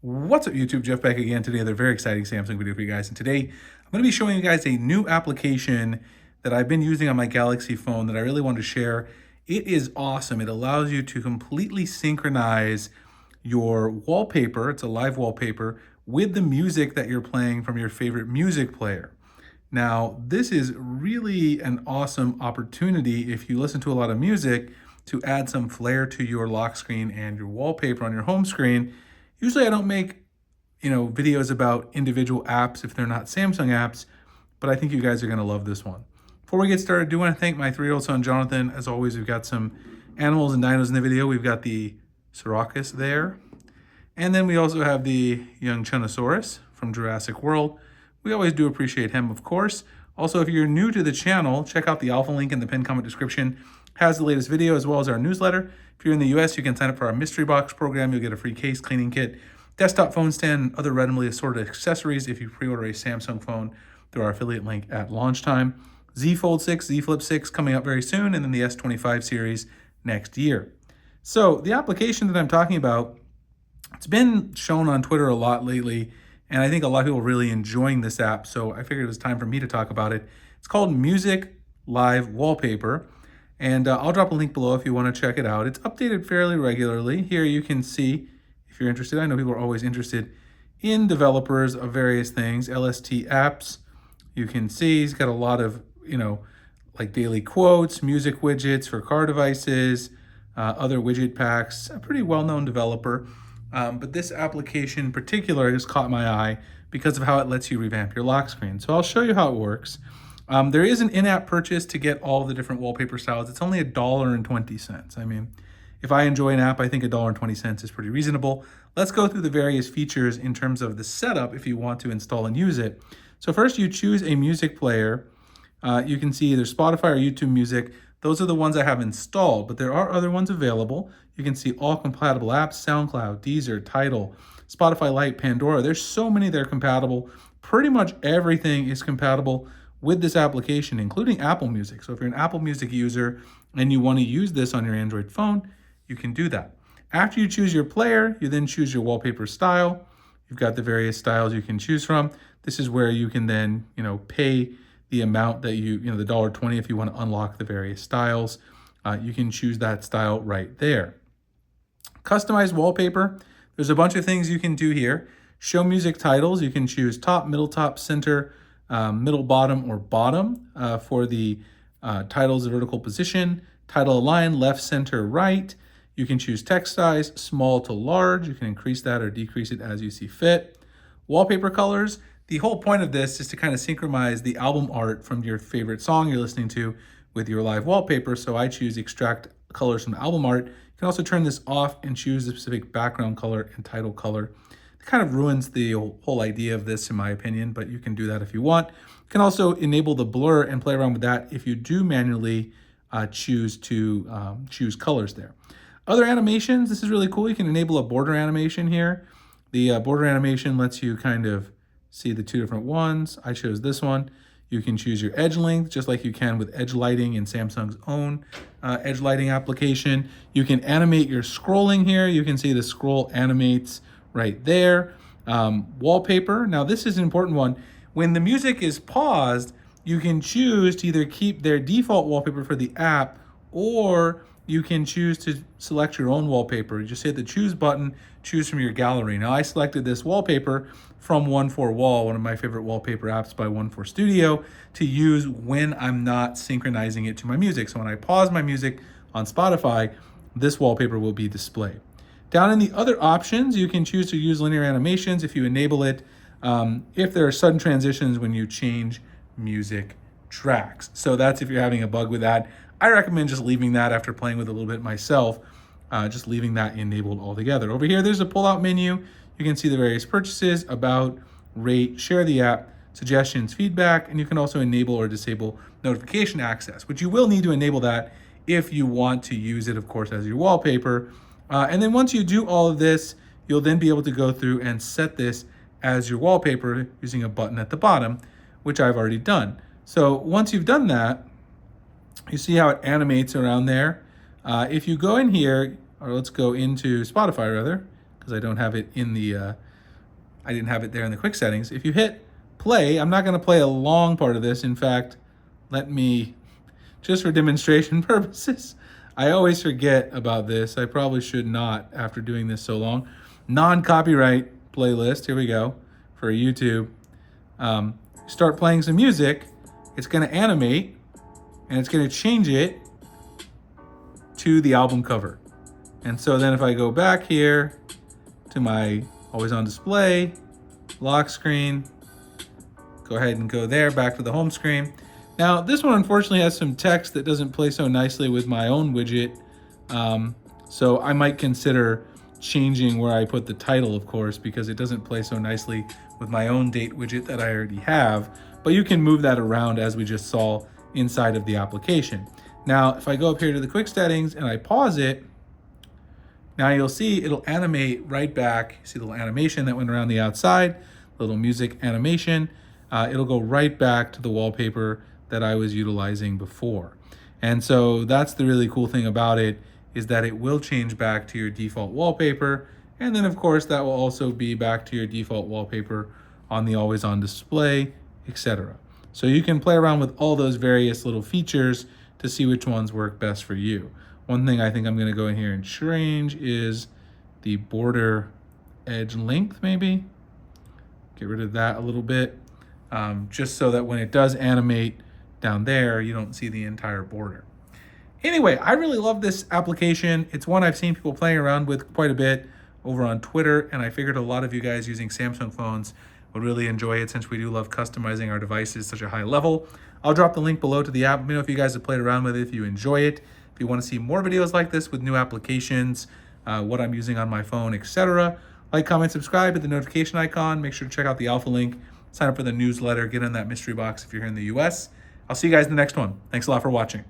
What's up YouTube, Jeff back again. Today another very exciting Samsung video for you guys. And today I'm going to be showing you guys a new application that I've been using on my Galaxy phone that I really wanted to share. It is awesome. It allows you to completely synchronize your wallpaper, it's a live wallpaper, with the music that you're playing from your favorite music player. Now, this is really an awesome opportunity if you listen to a lot of music to add some flair to your lock screen and your wallpaper on your home screen. Usually I don't make, videos about individual apps if they're not Samsung apps, but I think you guys are going to love this one. Before we get started, I do want to thank my 3-year-old son, Jonathan. As always, we've got some animals and dinos in the video. We've got the Sirockus there. And then we also have the young Chunnosaurus from Jurassic World. We always do appreciate him, of course. Also, if you're new to the channel, check out the alpha link in the pinned comment description. Has the latest video as well as our newsletter. If you're in the US, you can sign up for our mystery box program. You'll get a free case cleaning kit, desktop phone stand, and other randomly assorted accessories if you pre-order a Samsung phone through our affiliate link at launch time. Z Fold 6, Z Flip 6 coming up very soon, and then the S25 series next year. So the application that I'm talking about, it's been shown on Twitter a lot lately, and I think a lot of people are really enjoying this app, so I figured it was time for me to talk about it. It's called Music Live Wallpaper. And I'll drop a link below if you want to check it out. It's updated fairly regularly. Here you can see, if you're interested, I know people are always interested in developers of various things. LST apps, you can see he's got a lot of, like daily quotes, music widgets for car devices, other widget packs, a pretty well-known developer. But this application in particular has caught my eye because of how it lets you revamp your lock screen. So I'll show you how it works. There is an in-app purchase to get all the different wallpaper styles. It's only $1.20. I mean, if I enjoy an app, I think $1.20 is pretty reasonable. Let's go through the various features in terms of the setup if you want to install and use it. So first you choose a music player. You can see either Spotify or YouTube Music. Those are the ones I have installed, but there are other ones available. You can see all compatible apps, SoundCloud, Deezer, Tidal, Spotify Lite, Pandora. There's so many that are compatible. Pretty much everything is compatible with this application, including Apple Music. So if you're an Apple Music user and you want to use this on your Android phone, you can do that. After you choose your player, you then choose your wallpaper style. You've got the various styles you can choose from. This is where you can then, pay the amount that the $1.20 if you want to unlock the various styles. You can choose that style right there. Customize wallpaper. There's a bunch of things you can do here. Show music titles. You can choose top, middle, top, center, middle, bottom, or bottom for the title's vertical position. Title align, left, center, right. You can choose text size, small to large. You can increase that or decrease it as you see fit. Wallpaper colors. The whole point of this is to kind of synchronize the album art from your favorite song you're listening to with your live wallpaper. So I choose extract colors from the album art. You can also turn this off and choose the specific background color and title color. It kind of ruins the whole idea of this in my opinion, but you can do that if you want. You can also enable the blur and play around with that if you do manually choose to choose colors there. Other animations, this is really cool. You can enable a border animation here. The border animation lets you kind of see the two different ones. I chose this one. You can choose your edge length, just like you can with edge lighting in Samsung's own edge lighting application. You can animate your scrolling here. You can see the scroll animates right there. Wallpaper. Now this is an important one. When the music is paused, you can choose to either keep their default wallpaper for the app, or you can choose to select your own wallpaper. You just hit the choose button, choose from your gallery. Now I selected this wallpaper from 1/4Wall, one of my favorite wallpaper apps by 1/4 Studio, to use when I'm not synchronizing it to my music. So when I pause my music on Spotify, this wallpaper will be displayed. Down in the other options, you can choose to use linear animations if you enable it, if there are sudden transitions when you change music tracks. So that's if you're having a bug with that. I recommend just leaving that after playing with it a little bit myself, just leaving that enabled altogether. Over here, there's a pull-out menu. You can see the various purchases, about, rate, share the app, suggestions, feedback, and you can also enable or disable notification access, which you will need to enable that if you want to use it, of course, as your wallpaper. And then once you do all of this, you'll then be able to go through and set this as your wallpaper using a button at the bottom, which I've already done. So once you've done that, you see how it animates around there. If you go in here, or let's go into Spotify rather, because I don't have it in the I didn't have it there in the quick settings. If you hit play, I'm not going to play a long part of this. In fact, let me, just for demonstration purposes, I always forget about this. I probably should not after doing this so long. Non-copyright playlist, here we go, for YouTube. Start playing some music, it's going to animate, and it's going to change it to the album cover. And so then if I go back here to my always on display, lock screen, go ahead and go there, back to the home screen. Now, this one unfortunately has some text that doesn't play so nicely with my own widget. So I might consider changing where I put the title, of course, because it doesn't play so nicely with my own date widget that I already have. But you can move that around as we just saw inside of the application. Now, if I go up here to the quick settings and I pause it, now you'll see it'll animate right back. See the little animation that went around the outside, little music animation. It'll go right back to the wallpaper that I was utilizing before. And so that's the really cool thing about it, is that it will change back to your default wallpaper. And then of course that will also be back to your default wallpaper on the always on display, etc. So you can play around with all those various little features to see which ones work best for you. One thing I think I'm gonna go in here and change is the border edge length, maybe. Get rid of that a little bit, just so that when it does animate down there, you don't see the entire border. Anyway, I really love this application. It's one I've seen people playing around with quite a bit over on Twitter, and I figured a lot of you guys using Samsung phones would really enjoy it since we do love customizing our devices to such a high level. I'll drop the link below to the app. Let me know if you guys have played around with it, if you enjoy it. If you want to see more videos like this with new applications, what I'm using on my phone, etc., like, comment, subscribe, hit the notification icon. Make sure to check out the alpha link, sign up for the newsletter, get in that mystery box if you're here in the US. I'll see you guys in the next one. Thanks a lot for watching.